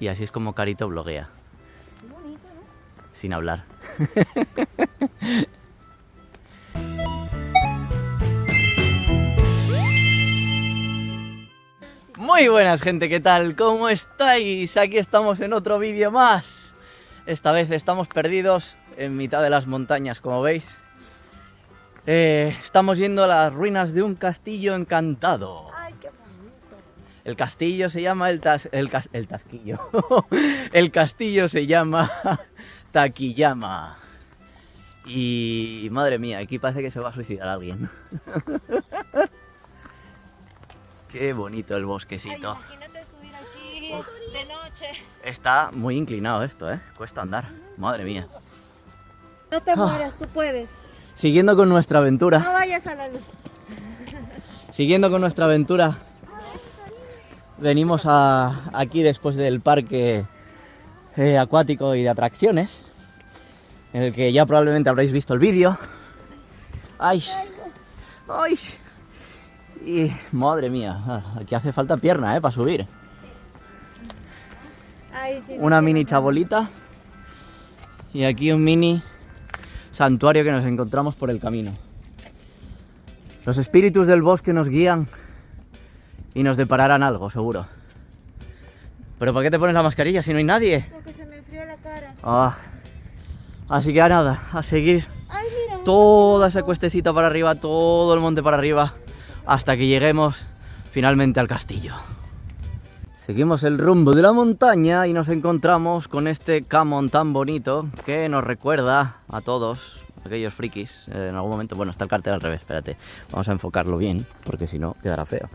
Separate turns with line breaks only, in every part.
Y así es como Carito bloguea.
Qué bonito, ¿no?
Sin hablar. Muy buenas, gente, ¿qué tal? ¿Cómo estáis? Aquí estamos en otro vídeo más. Esta vez estamos perdidos en mitad de las montañas, como veis. Estamos yendo a las ruinas de un castillo encantado.
Ay, qué bonito.
El castillo se llama el Tasquillo. El castillo se llama Takiyama. Y madre mía, aquí parece que se va a suicidar alguien. Qué bonito el bosquecito.
Ay, imagínate subir aquí de noche.
Está muy inclinado esto, cuesta andar. Madre mía.
No te mueras, tú puedes.
Siguiendo con nuestra aventura.
No vayas a la luz.
Siguiendo con nuestra aventura. Venimos aquí después del parque acuático y de atracciones, en el que ya probablemente habréis visto el vídeo. ¡Ay! ¡Ay! Y madre mía, aquí hace falta pierna, para subir.
Ay, sí,
Una mini chabolita y aquí un mini santuario que nos encontramos por el camino. Los espíritus del bosque nos guían y nos depararán algo, seguro. ¿Pero por qué te pones la mascarilla si no hay nadie?
Porque se me enfrió la cara.
Así que nada, a seguir
Ay, mira.
toda esa cuestecita para arriba, todo el monte para arriba, hasta que lleguemos finalmente al castillo. Seguimos el rumbo de la montaña y nos encontramos con este camón tan bonito que nos recuerda a todos aquellos frikis. En algún momento, bueno, está el cartel al revés, espérate, vamos a enfocarlo bien, porque si no quedará feo.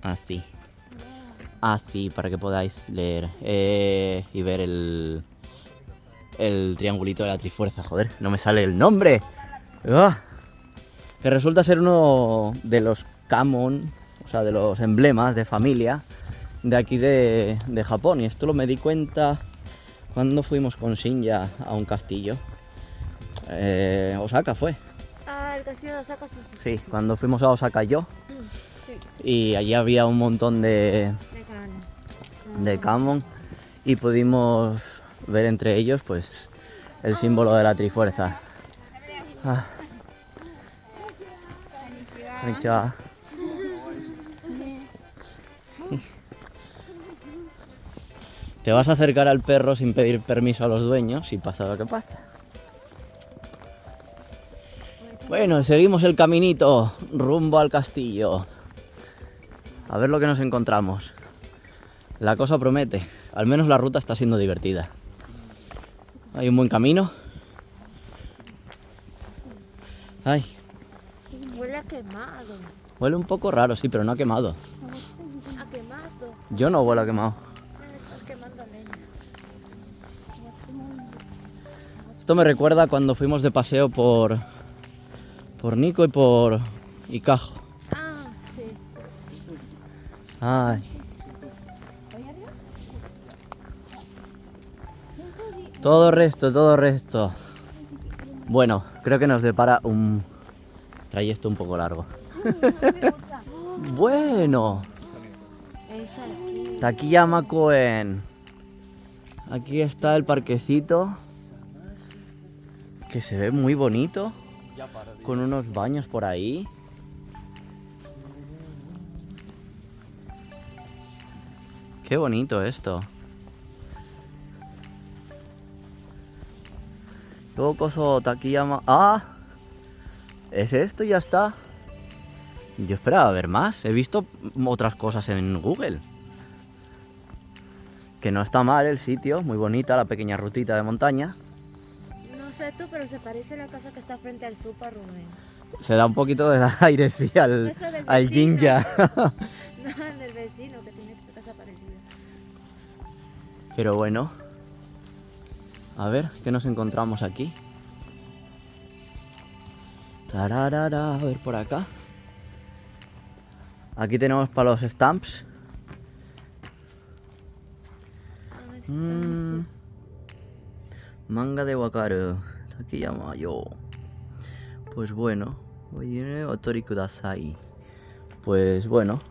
Así. Así, para que podáis leer y ver el triangulito de la Trifuerza. Joder, no me sale el nombre. Que resulta ser uno de los Kamon, o sea, de los emblemas de familia de aquí de Japón. Y esto lo me di cuenta cuando fuimos con Shinya a un castillo. Osaka fue.
Ah, el castillo de Osaka, sí.
Sí, cuando fuimos a Osaka yo.
Sí,
Y allí había un montón de Kamon y pudimos ver entre ellos pues el símbolo de la Trifuerza. Konnichiwa. Te vas a acercar al perro sin pedir permiso a los dueños y pasa lo que pasa. Bueno, seguimos el caminito rumbo al castillo. A ver lo que nos encontramos. La cosa promete, al menos la ruta está siendo divertida. Hay un buen camino. Ay,
Huele a quemado.
huele un poco raro, sí, pero no ha quemado.
A quemado.
Yo no huelo a quemado.
Debe estar quemando leña.
Esto me recuerda cuando fuimos de paseo por Nikko y por Ikajo.
Ah, sí.
Ay. Todo resto. Bueno, creo que nos depara un trayecto un poco largo. Bueno,
Es aquí.
Takiyama Koen. Aquí está el parquecito, que se ve muy bonito, con unos baños por ahí. Qué bonito esto. Yokoso Takiyama. ¡Ah! ¿Es esto y ya está? Yo esperaba ver más. He visto otras cosas en Google. Que no está mal el sitio, muy bonita la pequeña rutita de montaña.
No sé tú, pero se parece a la casa que está frente al Super, Rubén.
Se da un poquito de aire, sí, al
del vecino.
Jinja.
No, el del vecino que tiene casa parecida.
Pero bueno. A ver, ¿qué nos encontramos aquí? Tararara, a ver por acá. Aquí tenemos para los stamps. Manga de Wakaru. Takiyama yo. Pues bueno. Otori kudasai. Pues bueno.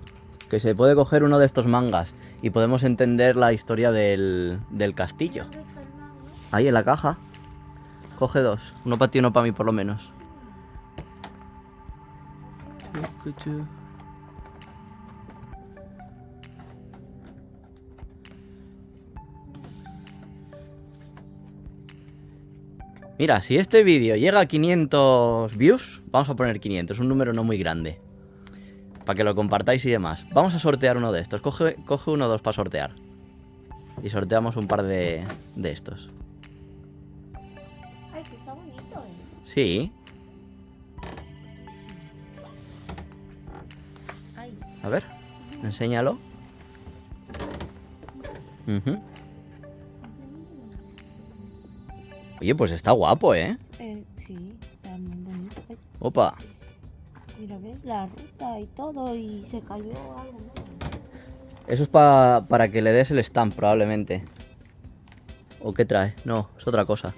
Que se puede coger uno de estos mangas. Y podemos entender la historia del castillo.
¿Dónde está el mago?
Ahí en la caja. Coge 2. Uno para ti y uno para mí por lo menos. Mira, si este vídeo llega a 500 views, vamos a poner 500, un número no muy grande. Para que lo compartáis y demás. Vamos a sortear uno de estos. Coge uno o dos para sortear. Y sorteamos un par de estos.
Ay, que está bonito,
Sí.
Ay,
A ver, enséñalo. Ujú. Oye, pues está guapo, ¿eh?
sí, está muy bonito. Ay,
Opa.
mira, ves la ruta y todo y se cayó algo, ¿no?
Eso es para que le des el stamp, probablemente. ¿O qué trae? No, es otra cosa.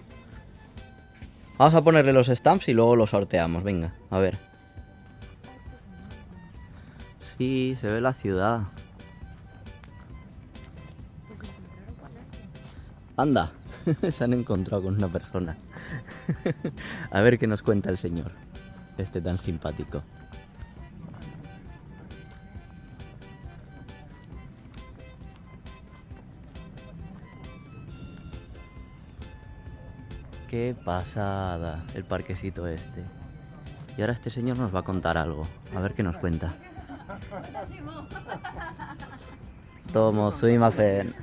Vamos a ponerle los stamps y luego los sorteamos. Venga, a ver. Sí, se ve la ciudad.
Pues se encontraron con él.
Anda, se han encontrado con una persona. A ver qué nos cuenta el señor. Este tan simpático. Qué pasada el parquecito este. Y ahora este señor nos va a contar algo. A ver qué nos cuenta. Tomo, sumimasen.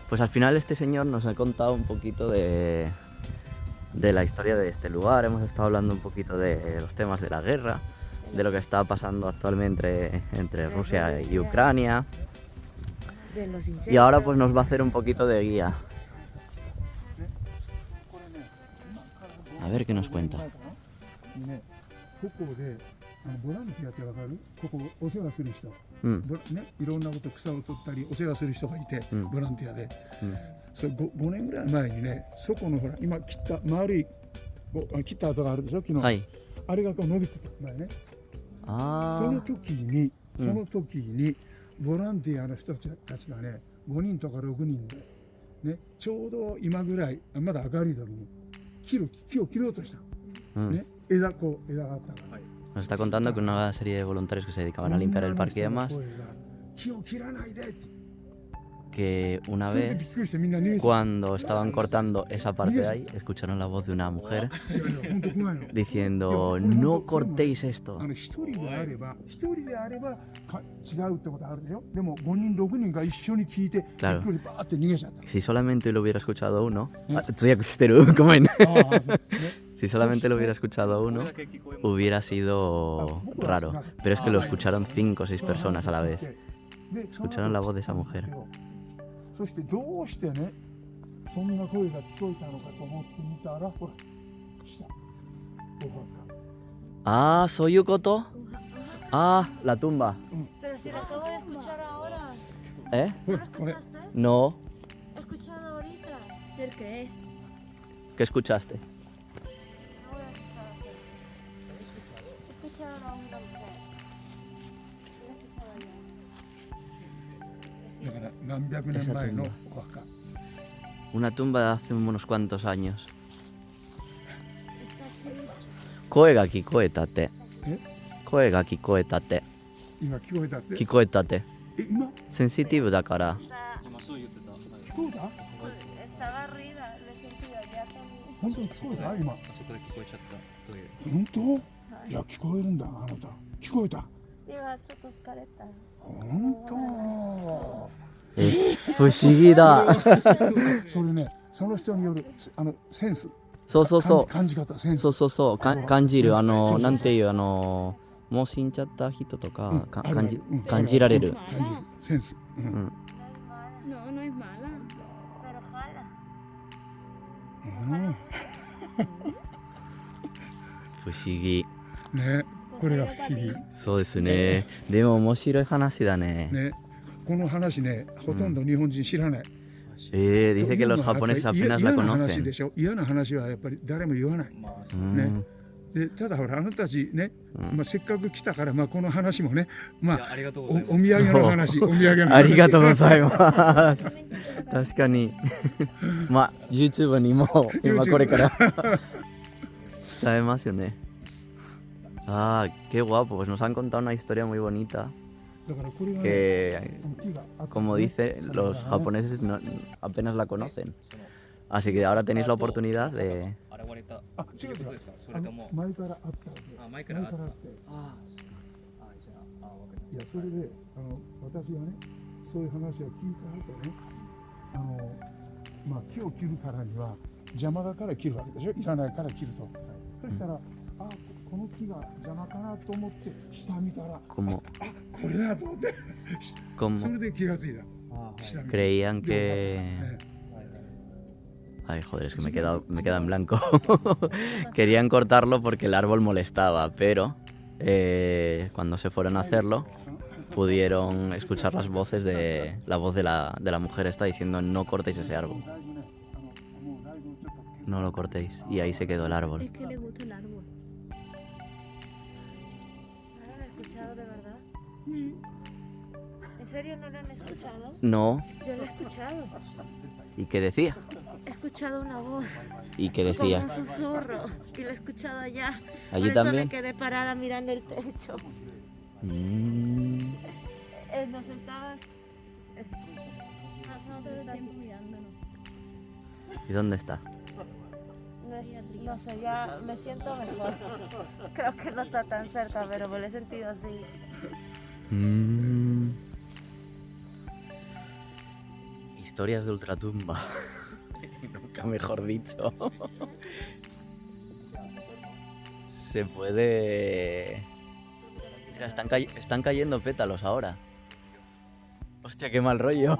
Pues al final este señor nos ha contado un poquito de la historia de este lugar. Hemos estado hablando un poquito de los temas de la guerra, de lo que está pasando actualmente entre Rusia y Ucrania.
De los insectos.
Y ahora pues nos va a hacer un poquito de guía. A ver qué nos cuenta.
ね、ここでボランティアってわかる？ここお世話する人、
うん
ね、いろんなこと草を取ったりお世話する人がいて、
うん
ボランティアで、
うん
それ 5年ぐらい前にね、そこのほら今切った丸い切った跡があるでしょ昨日、
はい。
あれがこう伸びてた前ね、その
あ
時に、ボランティアの人たちがね5人とか6人で、ね、ちょうど今ぐらいまだ明るい時に木を切ろうとした、
あ、
ね、枝があったから。
Nos está contando que una serie de voluntarios que se dedicaban a limpiar el parque y demás,
木を切らないでって
que una
それでび
vez
っくりしてみんな逃げて
cuando estaban cortando esa parte de ahí, escucharon la voz de una mujer
いやいや本当怖いの
diciendo, no cortéis esto.
一人であれば違うってことあるでしょでも5人6人が一緒に聞いてびっ
Claro.
くりバーって逃げちゃった
Si solamente lo hubiera escuchado uno,
¿Eh? Si
si solamente lo hubiera escuchado uno, hubiera sido raro. Pero es que lo escucharon 5 o 6 personas a la vez. Escucharon la voz de esa mujer.
そしてどうしてねそんな声が聞こえたのかと思ってみたらほら下お墓
Ah, ¿soy Yukoto? Ah, la tumba.
Pero si lo acabo de escuchar ahora.
¿Eh?
¿No lo
これ
escuchaste?
No.
He escuchado ahorita.
¿El qué?
¿Qué escuchaste?
No voy a escuchar. He escuchado a una mujer. Lo he escuchado allá.
だから何百年前のお墓
Una tumba de hace unos cuantos años. Koe ga kikoetate.
¿Eh?
Koe ga kikoetate.
今聞こえたって
Kikoetate.
今
Sensitive da cara.
聞こえた
Estaba arriba, lo he sentido allá también.
本当に聞こえた今
あそこで聞こえちゃったという。
本当いや聞こえるんだあなた聞こえた
Iba chotos careta.
本当
不思議だ。
それねその人によるセンス
そうそうそう。
感じ方センス
そうそうそう。感じる。なんていう、もう死んじゃった人とか、
あるあるうん
感じられる。
感じるセンス、うん
うん
No, no es mala.
Pero jala.
うん
不思議。
ねこれが不思議
そうですね。でも面白い話だね。
ねこの話ねほとんど日本人知らない、
dice que los japoneses apenas la
嫌な話
conocen.
でしょ嫌な話はやっぱり誰も言わない、
うん
ねでただほらあなたたちね、せっかく来たからこの話もね
いやありがとうございます。
お土産の話お土産の話
ありがとうございます確かにまあ YouTube にも今これから伝えますよねAh, qué guapo, pues nos han contado una historia muy bonita
だからこれがね
que,
木があって
como dice, los japoneses apenas la conocen. Así que ahora tenéis la oportunidad de...
現れた
あ違う違う
ということですか？それとも
前からあったわけ
あ前からあった。
前からあって
あじゃあわかりま
いやそれで私がねそういう話を聞いた後ねまあ木を切るからには邪魔だから切るわけでしょいらないから切ると、そしたらこの木が邪魔かなと思って下見たら
Como,
これだと思って
como
それで気がついた
あ
下見た
creían que...
ね
Ay, joder, es que me queda en blanco. Querían cortarlo porque el árbol molestaba, pero cuando se fueron a hacerlo pudieron escuchar las voces de la voz de la mujer esta diciendo no cortéis ese árbol,
だいぶねもうだいぶちょっと削る
no lo cortéis. Y ahí se quedó el árbol.
Es que le gusta el árbol.
¿No lo han escuchado de verdad? ¿En serio no lo han escuchado?
No.
Yo lo he escuchado.
¿Y qué decía?
He escuchado una voz,
¿Y qué
como
decía?
un susurro, y lo he escuchado allá.
¿Allí
Por eso
también?
me quedé parada mirando el techo.
Mm.
Nos estabas...
Todo el tiempo mirándonos.
¿Y dónde está?
No sé, ya me siento mejor. Creo que no está tan cerca, pero me lo he sentido así.
Mm. Historias de ultratumba. Nunca mejor dicho. Se puede... Mira, están cayendo pétalos ahora. Hostia, qué mal rollo.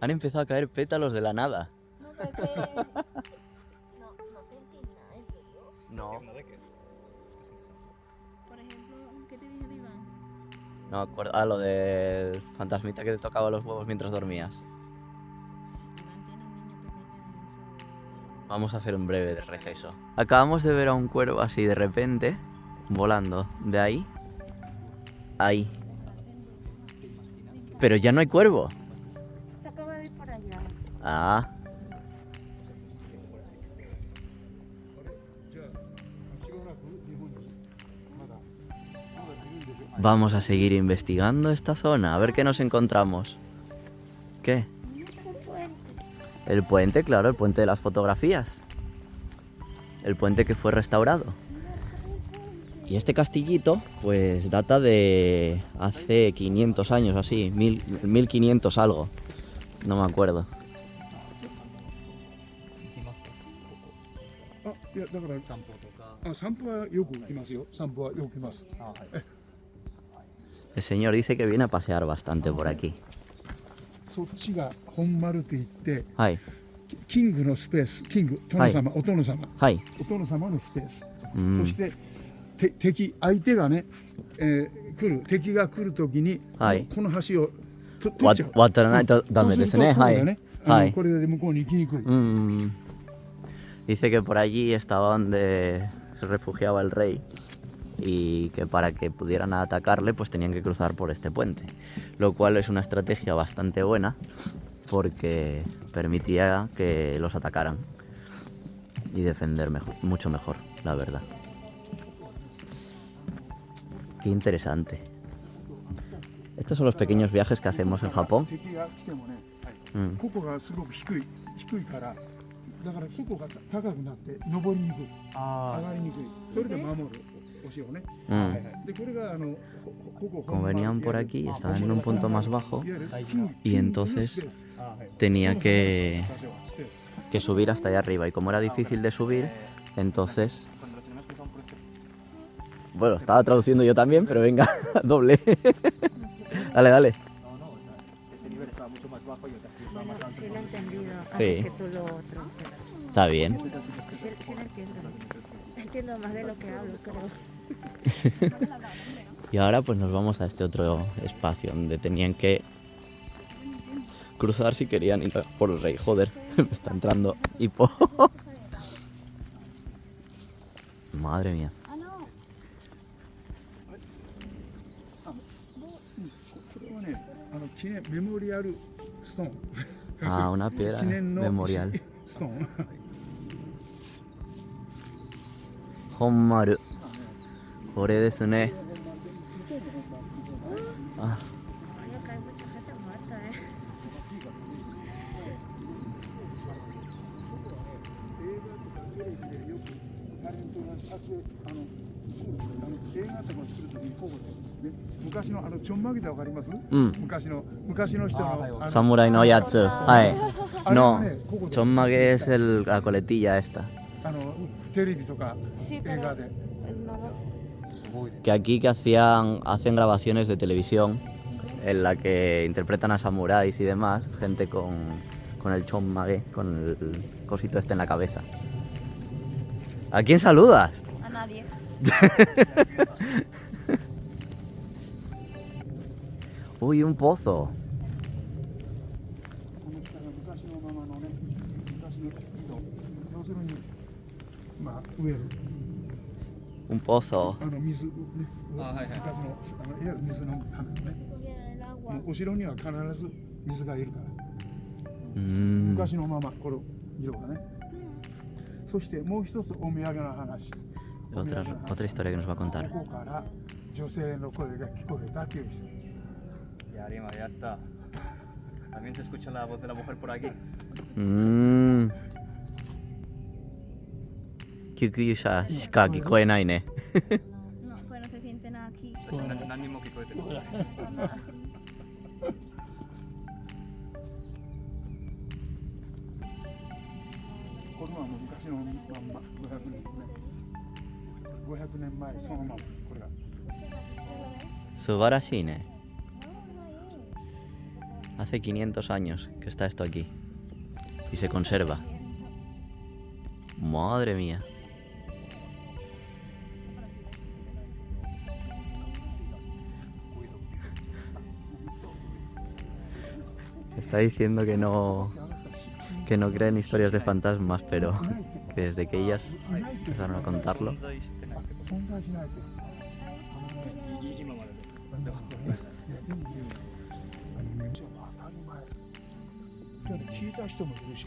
Han empezado a caer pétalos de la nada.
No, pero que... No sentí nada, ¿en serio?
No,
なんだっけ？
Por ejemplo, ¿qué te dije de Iván?
no me acuerdo. Ah, lo del fantasmita que te tocaba los huevos mientras dormías.
Iván tiene un niño pequeño.
Vamos a hacer un breve receso. Acabamos de ver a un cuervo así de repente, volando de ahí, ahí. Pero ya no hay cuervo.
Se acaba de ir por allá.
Ah,
じゃあしばらく日本にまだいるんでしょ
vamos a seguir investigando esta zona, a ver qué nos encontramos. ¿Qué?
Un puente.
El puente, claro, el puente de las fotografías. El puente que fue restaurado. Y este castillito, pues data de hace 500 años así, 1500 algo. No me acuerdo.
行きますか？
あいやだから
散歩とか。
散歩はよく行きますよ散歩はよく行きます
はい。
El señor dice que viene a pasear bastante por aquí.
そっちが本丸って言って
Ay,
キングのスペースキング殿様、お殿様
ay.
お殿様のスペース、
Mm.
そして敵相手がね、来る敵が来るときに、
はい
この橋を取っちゃう。
渡らないとダメですね。
そうすると
はい。
はい。これで向こうに行きにくい。
Mm. Dice que por allí estaba donde se refugiaba el rey y que para que pudieran atacarle pues tenían que cruzar por este puente, lo cual es una estrategia bastante buena porque permitía que los atacaran y defender mucho mejor, la verdad. Qué interesante. Estos son los pequeños viajes que hacemos en Japón.
敵が来てもね、
うん
ここがすごく低いから、だからそこが高くなって登りにくい、上がりにくい。それで守るお城ね。
Mm.
でこれがここ
Como venían por aquí, estaban en un punto más bajo
いわゆるキング
y entonces
キングのスペース
tenía que
場所はスペース
subir hasta allá arriba y como era difícil de subir, entonces... Bueno, estaba traduciendo yo también, pero venga, doble. Dale, dale.
Bueno, sí lo he entendido.
Sí.
Antes que tú lo otro.
Está bien.
Sí lo entiendo. Entiendo más de lo que hablo, creo.
Y ahora pues nos vamos a este otro espacio donde tenían que cruzar si querían ir por el rey. Joder. Me está entrando hipo. Madre mía.
これはね、記念メモリアルストーン。
Ah, una piedra
記念の
memorial.
ストーン。
Honmaru. これですね。あ、
Acá hay mucha gente muerta, ¿eh?
映画とかテレビでよくタレントが撮影映画とか作るときにこうね、昔のちょんまげでわかります？
うん
昔の人の
Samurai no Yatsu. Ay.
あれは
No,
ねここで
chonmage es la coletilla esta.
テレビとか
Sí,
映
pero
画で
no lo...
Que aquí que hacen grabaciones de televisión en la que interpretan a samuráis y demás, gente con el chonmage, con el cosito este en la cabeza. ¿A quién saludas?
A nadie.
Uy, un pozo.
この人が昔のままのね昔の井戸要するにまあ植える
Un pozo.
水ね
あはいはい
昔のいわゆる水のためのね
El agua.
もうお城には必ず水がいるから
Mm.
昔のままこの色がねそしてもう一つお土産の話
Otra historia que nos va a contar.
ここから女性の声が聞こえたという人
Ya, Lima, ya está. También se escucha la voz de la mujer por aquí.
Mm. Kyukyusha shika kikoenai ne.
No, pues no se siente nada aquí.
Pues何も聞こえてる。
これはもう昔のまんま500年ね500年前そのままこれが
Subarashi ne. Hace 500 años que está esto aquí. Y se conserva. Madre mía. Está diciendo que no creen historias de fantasmas, pero que desde que ellas empezaron a contarlo.
存在してないってこ
存在しないと
と今までで。
当たり前だって聞いた人もいるし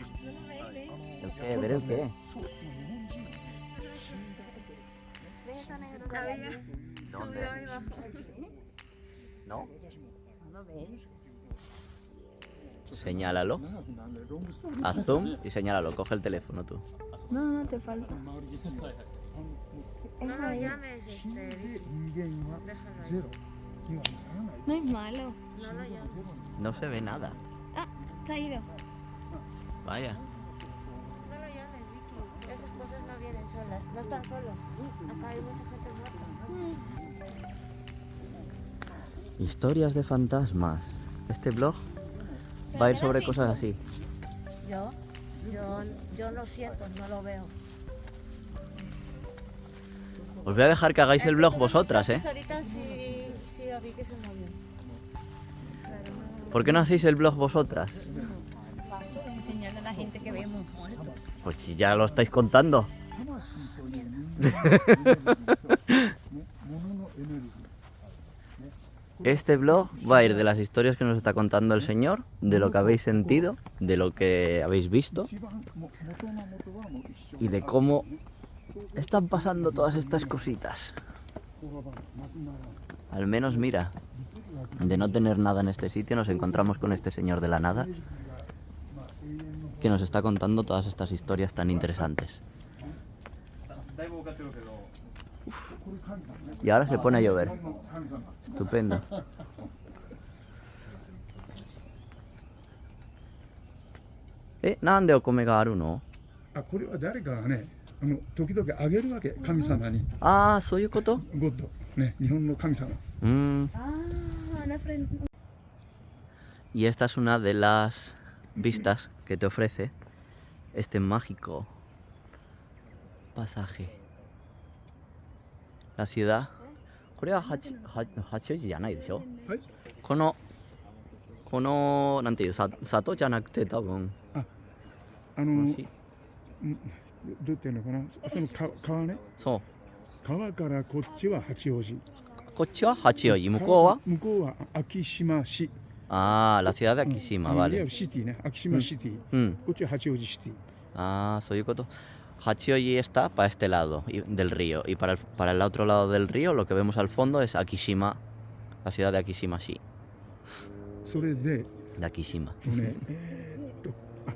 ¿El qué? ¿Ver el qué?
そう日本人死んだ後
¿Ves esa negro de
Había
ahí?
¿Dónde?
subido ahí abajo.
¿No?
私も
¿No lo ves?
Señálalo.
長くなんでロングストーリー
Haz zoom y señálalo. Coge el teléfono tú.
No, no te falta.
周りに
No lo
ahí.
llames,
死んで
este,
人間は
déjalo
ゼ
ahí.
ロにはならない
No es malo.
No lo llames.
ゼロに
No se ve nada.
Ah, caído.
Vaya.
No lo llames, Vicky. Esas cosas no vienen solas. No están solos. Acá hay mucha gente muerta.
Historias de fantasmas. Este blog va a ir sobre cosas así.
Yo lo siento, no lo veo.
Os voy a dejar que hagáis el blog vosotras, ¿eh?
Ahorita sí lo vi que se movió. Pero no.
¿Por qué no hacéis el blog vosotras?
Enseñarle a la gente que vemos muertos.
Pues si ya lo estáis contando.
物のエネルギー
Este blog va a ir de las historias que nos está contando el señor, de lo que habéis sentido, de lo que habéis visto
一番元の元はもう一緒
y de cómo están pasando todas estas cositas.
ここがなくならない
Al menos mira, de no tener nada en este sitio nos encontramos con este señor de la nada que nos está contando todas estas historias tan interesantes.
だいぶ分かってるけど。
Y ahora se pone a llover.
神様
Estupendo. ¿Nande okome ga aru no?
あこれは誰かがね時々あげるわけ神様に
Ah, ¿soy koto?
ゴッドね日本の神様
Mm.
Ah, la frente.
Y esta es una de las vistas que te ofrece este mágico pasaje. La ciudad. これは八王子じゃないでしょ？
はい
このなんていう里じゃなくて多分し
どうやっていうのかな、その川ね、
そう。
川からこっちは八王子、
こっちは八王子、向こうは
向こうは昭島市、
ああ、la ciudad de Akishima,
いわゆ
vale.
るシティね、昭島シティ、
うん。
こっちは八王子シティ。
Ah, soy Koto. Hachioji está para este lado del río. Y para el otro lado del río, lo que vemos al fondo es Akishima, la ciudad de Akishima, sí.
それで、
De Akishima.
ね、あ、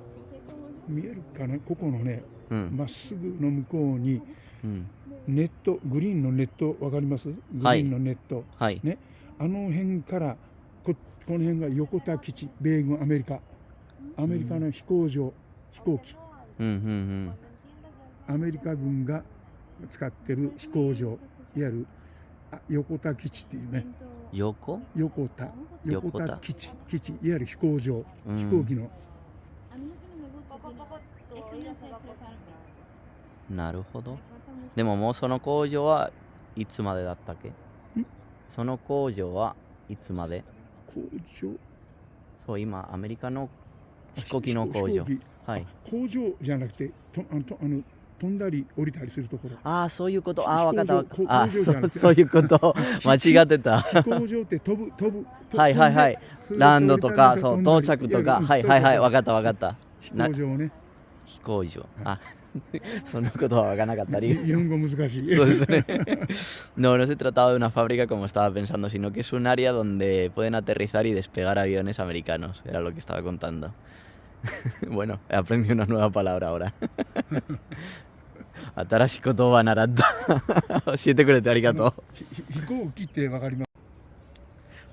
見えるかな、ここのね、
うん。
まっすぐの向こうに
うん。
ネット、グリーンのネットわかります？グリーンのネット、
はい。
ね、あの辺からこの辺が横田基地、米軍アメリカの飛行機、
うんうん
アメリカ軍が使ってる飛行場、いわゆる横田基地っていうね、
うん。横
横田基地、いわゆる飛行場、
うん
飛行機の
A mí lo que no me gusta es que no sé expresarme.
なるほど。
Me falta mucho.
でももうその工場はいつまでだったっけ？その工場はいつまで？
工場、
そう、今アメリカの飛行機の工場。はい。
工場じゃなくて飛んだり降りたりするところ。
ああ、そういうこと。ああ、わかったわかった。
工
ああ、
場じゃなくて
そういうこと。間違ってた。
飛行場って飛ぶ
はいはいはい。ランドとか、そう、到着とか。はいはいはい、わか
っ
ったわかった。
飛行場ね。
飛行場。あ、そのことはわからなかったり。
日本語難しい。
そうですね。No, no se trataba de una fábrica como estaba pensando, sino que es un área donde pueden aterrizar y despegar aviones americanos. Era lo que estaba contando. Bueno, he aprendido una nueva palabra ahora. Atarashi koto wa naratta. 教えてくれてありがとう。
飛行機ってわかります？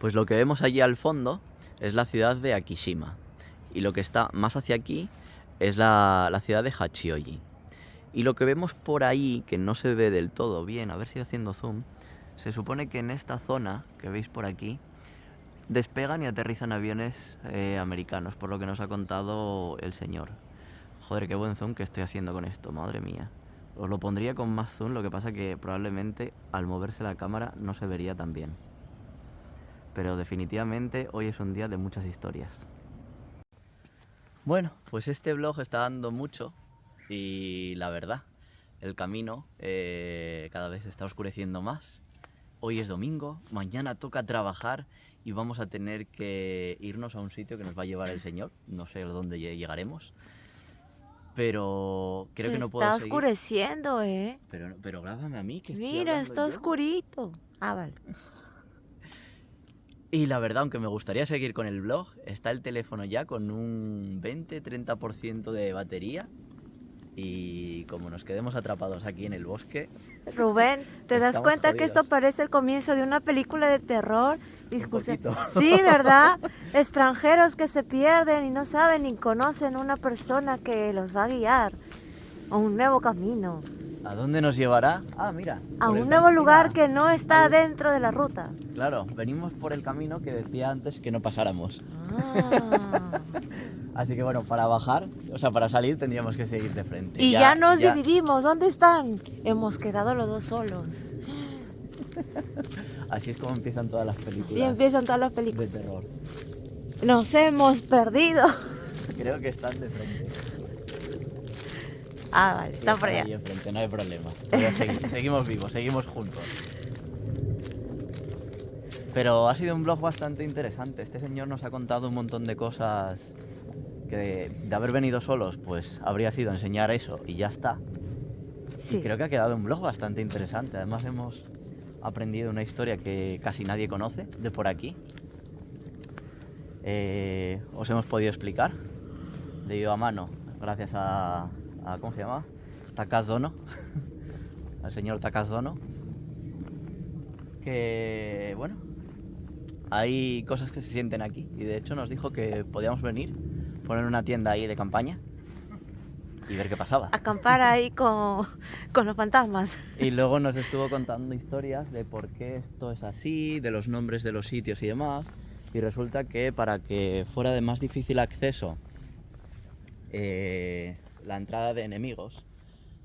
Pues lo que vemos allí al fondo es la ciudad de Akishima. Y lo que está más hacia aquí es la ciudad de Hachioji. Y lo que vemos por ahí, que no se ve del todo bien, a ver si haciendo zoom, se supone que en esta zona que veis por aquí despegan y aterrizan aviones americanos, por lo que nos ha contado el señor. Joder, qué buen zoom que estoy haciendo con esto, madre mía. Os lo pondría con más zoom, lo que pasa que probablemente al moverse la cámara no se vería tan bien. Pero definitivamente hoy es un día de muchas historias. Bueno, pues este vlog está dando mucho y la verdad, el camino cada vez está oscureciendo más. Hoy es domingo, mañana toca trabajar y vamos a tener que irnos a un sitio que nos va a llevar el señor. No sé a dónde llegaremos, pero creo que no puedo
Está
seguir.
oscureciendo, ¿eh?
Pero grábame a mí, que estoy
Mira,
hablando
está
yo.
oscurito. Ah, vale.
Y la verdad, aunque me gustaría seguir con el vlog, está el teléfono ya con un 20-30% de batería. Y como nos quedemos atrapados aquí en el bosque,
Rubén, ¿te das
Estamos
cuenta que esto
jodidos.
parece el comienzo de una película de terror? Discursión.
poquito.
Sí, ¿verdad? Extranjeros que se pierden y no saben ni conocen una persona que los va a guiar a un nuevo camino,
¿a dónde nos llevará? Ah, mira.
a
por el
un nuevo
camino.
lugar que no está dentro de la ruta.
Claro, venimos por el camino que decía antes que no pasáramos.
Ah.
Así que bueno, para bajar, o sea, para salir tendríamos que seguir de frente.
Y ya nos dividimos. ¿Dónde están? Hemos quedado los dos solos.
Así es como empiezan todas las películas
Sí, empiezan todas las
de
películas.
terror.
Nos hemos perdido.
Creo que están de frente.
Ah, vale, está por
Están
allá.
ahí enfrente, no hay problema. Pero seguimos vivos, seguimos juntos. Pero ha sido un vlog bastante interesante. Este señor nos ha contado un montón de cosas que de haber venido solos, pues habría sido enseñar eso y ya está.
Sí.
Y creo que ha quedado un vlog bastante interesante. Además hemos aprendido una historia que casi nadie conoce de por aquí. Os hemos podido explicar de viva mano, gracias a ¿cómo se llama? Takazono, al señor Takazono, que bueno, hay cosas que se sienten aquí y de hecho nos dijo que podíamos venir, poner una tienda ahí de campaña y ver qué pasaba.
Acampar ahí con los fantasmas.
Y luego nos estuvo contando historias de por qué esto es así, de los nombres de los sitios y demás. Y resulta que para que fuera de más difícil acceso la entrada de enemigos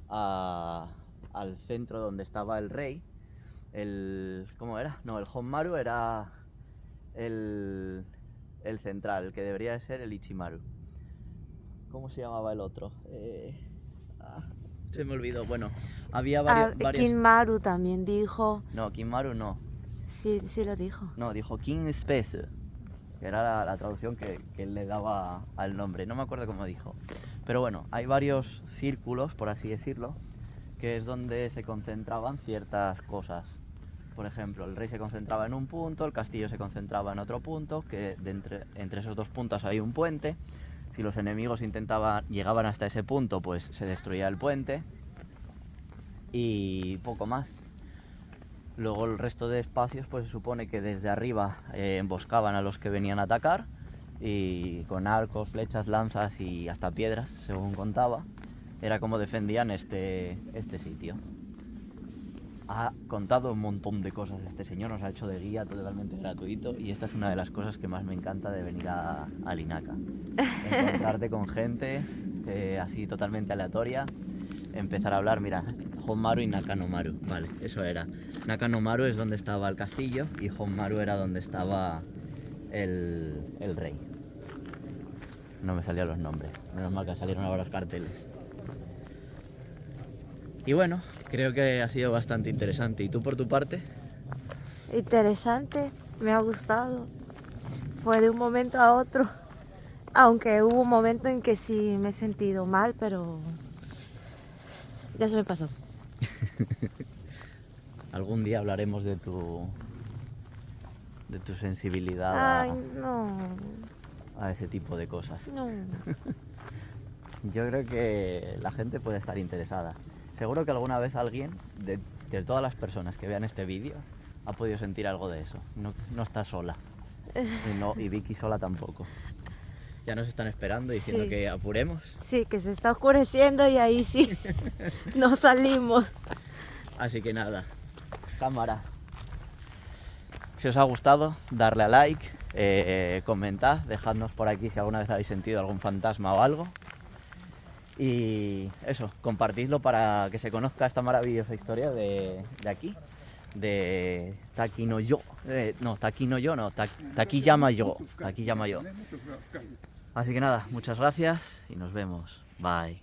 al centro donde estaba el rey, ¿cómo era? No, el Honmaru era el central, el que debería de ser el Ichimaru. ¿Cómo se llamaba el otro? Se me olvidó. Bueno, había varios...
Kinmaru también dijo.
No, Kinmaru no.
Sí, sí lo dijo.
No, dijo King Space, que era la traducción que él le daba al nombre. No me acuerdo cómo dijo. Pero bueno, hay varios círculos, por así decirlo, que es donde se concentraban ciertas cosas. Por ejemplo, el rey se concentraba en un punto, el castillo se concentraba en otro punto, que entre esos dos puntos hay un puente. Si los enemigos llegaban hasta ese punto, pues se destruía el puente y poco más. Luego el resto de espacios, pues se supone que desde arriba emboscaban a los que venían a atacar y con arcos, flechas, lanzas y hasta piedras, según contaba, era como defendían este sitio. Ha contado un montón de cosas este señor, nos ha hecho de guía totalmente gratuito y esta es una de las cosas que más me encanta de venir a Linaka. Encontrarte con gente así totalmente aleatoria, empezar a hablar, mira, Honmaru y Nakanomaru, vale, eso era. Nakanomaru es donde estaba el castillo y Honmaru era donde estaba el rey. No me salían los nombres, menos mal que salieron ahora los carteles. Y bueno, creo que ha sido bastante interesante. ¿Y tú por tu parte?
Interesante, me ha gustado. Fue de un momento a otro. Aunque hubo un momento en que sí me he sentido mal, pero ya se me pasó.
Algún día hablaremos de tu sensibilidad
Ay, no,
a ese tipo de cosas.
no.
Yo creo que la gente puede estar interesada. Seguro que alguna vez alguien, de todas las personas que vean este vídeo, ha podido sentir algo de eso. No está sola. Y Vicky sola tampoco. Ya nos están esperando diciendo
Sí.
que apuremos.
Sí, que se está oscureciendo y ahí sí no salimos.
Así que nada, cámara. Si os ha gustado, darle a like, comentad, dejadnos por aquí si alguna vez habéis sentido algún fantasma o algo. Y eso, compartidlo para que se conozca esta maravillosa historia de aquí, de Taki-no-yo. Takiyama-yo. Así que nada, muchas gracias y nos vemos. Bye.